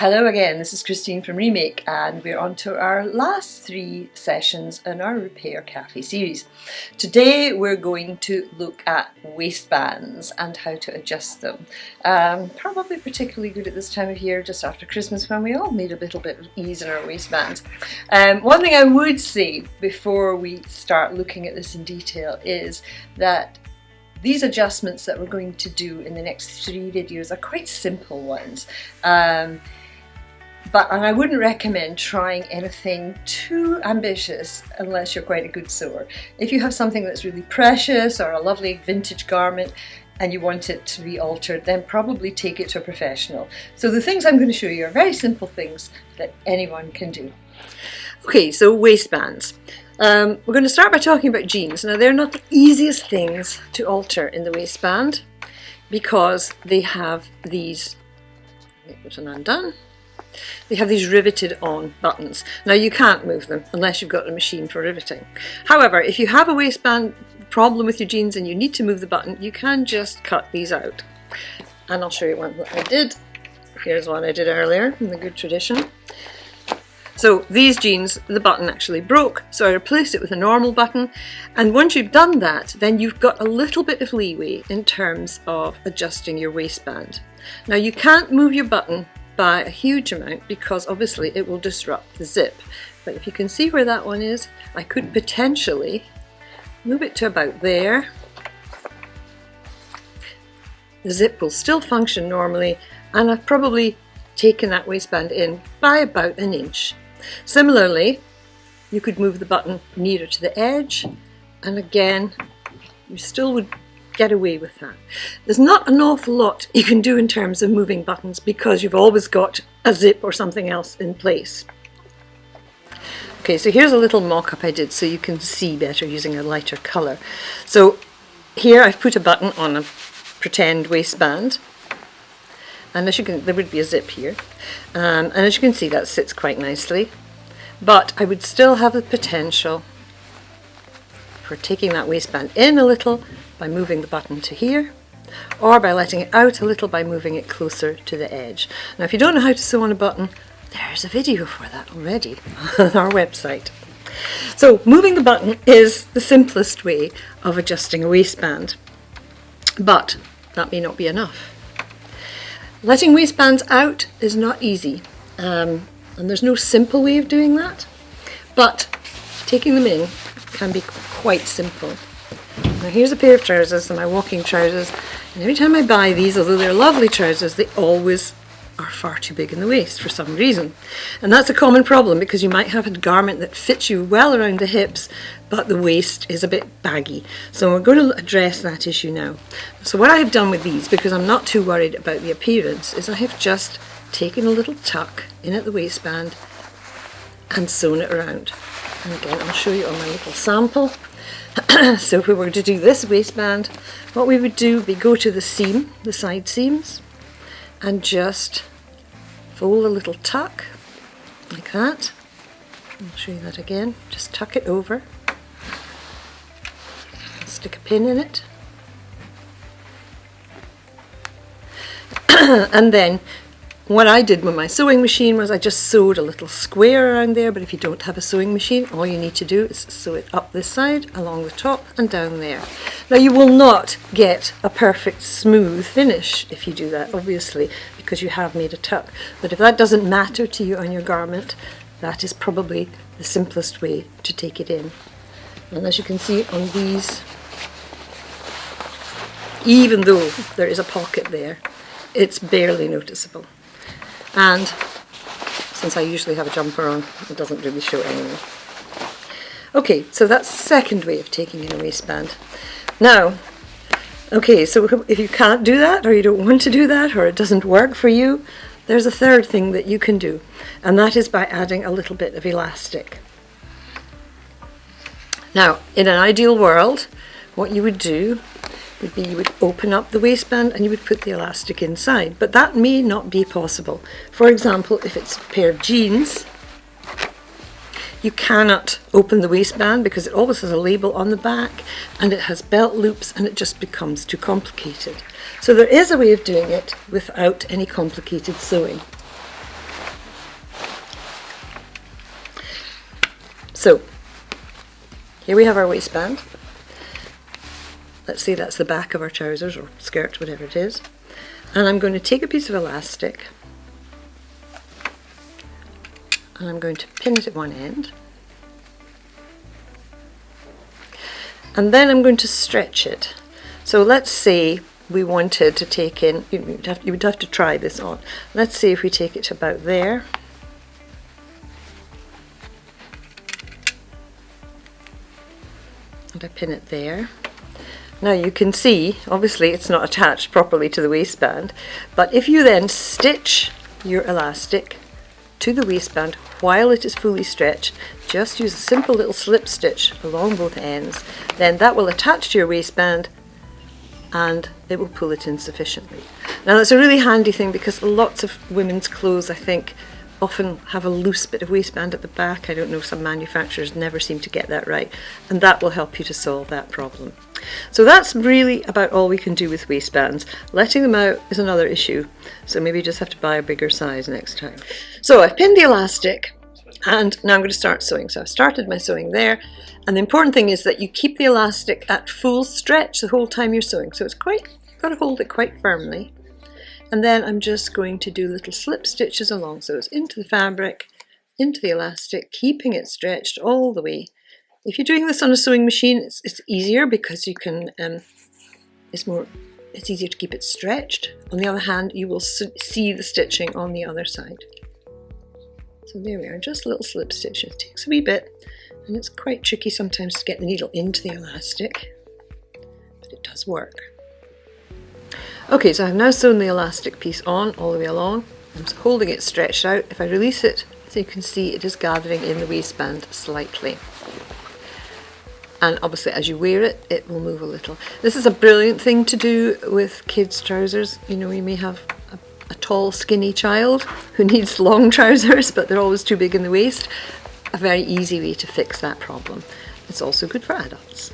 Hello again, this is Christine from Remake and we're on to our last 3 sessions in our Repair Cafe series. Today we're going to look at waistbands and how to adjust them. Probably particularly good at this time of year, just after Christmas, when we all need a little bit of ease in our waistbands. One thing I would say before we start looking at this in detail is that these adjustments that we're going to do in the next 3 videos are quite simple ones. And I wouldn't recommend trying anything too ambitious unless you're quite a good sewer. If you have something that's really precious or a lovely vintage garment and you want it to be altered, then probably take it to a professional. So the things I'm going to show you are very simple things that anyone can do. Okay, so waistbands. We're going to start by talking about jeans. Now, they're not the easiest things to alter in the waistband because they have these, which are undone. They have these riveted on buttons. Now you can't move them unless you've got a machine for riveting. However, if you have a waistband problem with your jeans and you need to move the button, you can just cut these out. And I'll show you one that I did. Here's one I did earlier in the good tradition. So these jeans, the button actually broke, so I replaced it with a normal button. And once you've done that, then you've got a little bit of leeway in terms of adjusting your waistband. Now you can't move your button by a huge amount because obviously it will disrupt the zip. But if you can see where that one is, I could potentially move it to about there. The zip will still function normally, and I've probably taken that waistband in by about 1 inch. Similarly, you could move the button nearer to the edge, and again, you still would get away with that. There's not an awful lot you can do in terms of moving buttons because you've always got a zip or something else in place. Okay, so here's a little mock-up I did so you can see better using a lighter colour. So here I've put a button on a pretend waistband, and as you can, there would be a zip here, and as you can see, that sits quite nicely, but I would still have the potential for taking that waistband in a little by moving the button to here, or by letting it out a little by moving it closer to the edge. Now if you don't know how to sew on a button, there's a video for that already on our website. So moving the button is the simplest way of adjusting a waistband, but that may not be enough. Letting waistbands out is not easy, and there's no simple way of doing that, but taking them in can be quite simple. Now here's a pair of trousers, my walking trousers, and every time I buy these, although they're lovely trousers, they always are far too big in the waist for some reason. And that's a common problem because you might have a garment that fits you well around the hips, but the waist is a bit baggy. So we're going to address that issue now. So what I have done with these, because I'm not too worried about the appearance, is I have just taken a little tuck in at the waistband and sewn it around. And again, I'll show you on my little sample. So if we were to do this waistband, what we would do would be go to the seam, the side seams, and just fold a little tuck, like that. I'll show you that again. Just tuck it over, stick a pin in it, and then what I did with my sewing machine was I just sewed a little square around there, but if you don't have a sewing machine, all you need to do is sew it up this side, along the top and down there. Now you will not get a perfect smooth finish if you do that, obviously, because you have made a tuck. But if that doesn't matter to you on your garment, that is probably the simplest way to take it in. And as you can see on these, even though there is a pocket there, it's barely noticeable. And since I usually have a jumper on, it doesn't really show anyway. Okay, so that's the second way of taking in a waistband. Now, okay, so if you can't do that, or you don't want to do that, or it doesn't work for you, there's a third thing that you can do, and that is by adding a little bit of elastic. Now, in an ideal world, what you would do would be you would open up the waistband and you would put the elastic inside, but that may not be possible. For example, if it's a pair of jeans, you cannot open the waistband because it always has a label on the back and it has belt loops and it just becomes too complicated. So there is a way of doing it without any complicated sewing. So here we have our waistband. Let's say that's the back of our trousers or skirt, whatever it is. And I'm going to take a piece of elastic and I'm going to pin it at one end. And then I'm going to stretch it. So let's say we wanted to take in, you would have to try this on. Let's see if we take it to about there. And I pin it there. Now you can see, obviously it's not attached properly to the waistband, but if you then stitch your elastic to the waistband while it is fully stretched, just use a simple little slip stitch along both ends, then that will attach to your waistband and it will pull it in sufficiently. Now that's a really handy thing because lots of women's clothes, I think, often have a loose bit of waistband at the back. I don't know, some manufacturers never seem to get that right, and that will help you to solve that problem. So that's really about all we can do with waistbands. Letting them out is another issue, so maybe you just have to buy a bigger size next time. So I've pinned the elastic and now I'm going to start sewing. So I've started my sewing there, and the important thing is that you keep the elastic at full stretch the whole time you're sewing. So it's quite, you've got to hold it quite firmly. And then I'm just going to do little slip stitches along. So it's into the fabric, into the elastic, keeping it stretched all the way. If you're doing this on a sewing machine, it's easier because you can, it's easier to keep it stretched. On the other hand, you will see the stitching on the other side. So there we are, just little slip stitches. It takes a wee bit, and it's quite tricky sometimes to get the needle into the elastic, but it does work. Okay, so I've now sewn the elastic piece on all the way along. I'm holding it stretched out. If I release it, so you can see it is gathering in the waistband slightly. And obviously as you wear it, it will move a little. This is a brilliant thing to do with kids' trousers. You know, you may have a tall, skinny child who needs long trousers, but they're always too big in the waist. A very easy way to fix that problem. It's also good for adults.